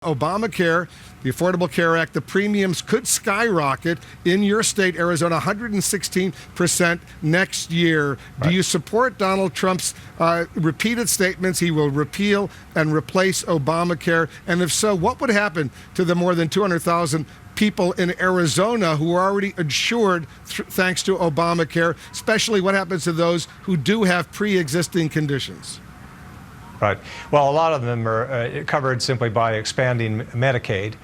Obamacare, the Affordable Care Act, the premiums could skyrocket in your state, Arizona, 116% next year. Right. Do you support Donald Trump's repeated statements he will repeal and replace Obamacare? And if so, what would happen to the more than 200,000 people in Arizona who are already insured thanks to Obamacare, especially what happens to those who do have pre-existing conditions? Right. Well, a lot of them are covered simply by expanding Medicaid,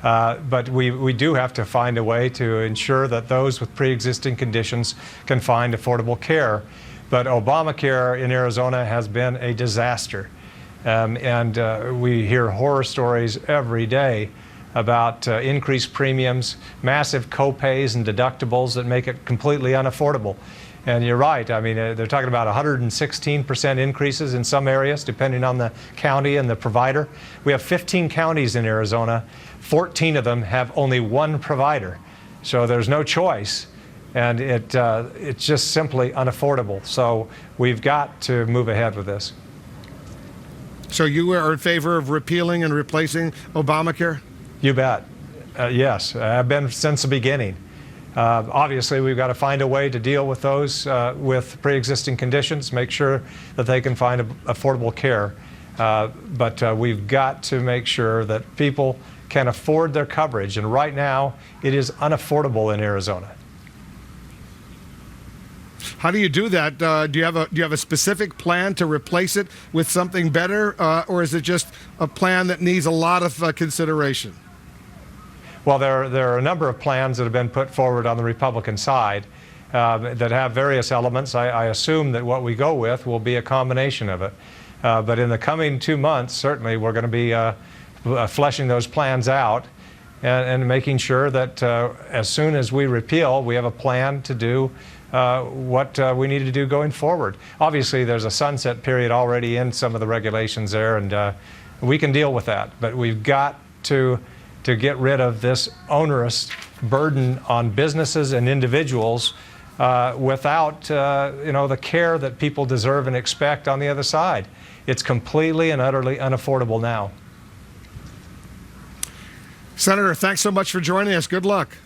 but we do have to find a way to ensure that those with pre-existing conditions can find affordable care. But Obamacare in Arizona has been a disaster, and we hear horror stories every day about increased premiums, massive co-pays and deductibles that make it completely unaffordable. And you're right. I mean, they're talking about 116% increases in some areas, depending on the county and the provider. We have 15 counties in Arizona. 14 of them have only one provider. So there's no choice. And it's just simply unaffordable. So we've got to move ahead with this. So you are in favor of repealing and replacing Obamacare? You bet. Yes, I've been since the beginning. Obviously, we've got to find a way to deal with those with pre-existing conditions, make sure that they can find affordable care. But we've got to make sure that people can afford their coverage. And right now, it is unaffordable in Arizona. How do you do that? Do you have a specific plan to replace it with something better, or is it just a plan that needs a lot of consideration? Well, there are a number of plans that have been put forward on the Republican side that have various elements. I assume that what we go with will be a combination of it. But in the coming 2 months, certainly we're going to be fleshing those plans out and making sure that as soon as we repeal, we have a plan to do what we need to do going forward. Obviously, there's a sunset period already in some of the regulations there, and we can deal with that. But we've got to get rid of this onerous burden on businesses and individuals without the care that people deserve and expect on the other side. It's completely and utterly unaffordable now. Senator, thanks so much for joining us. Good luck.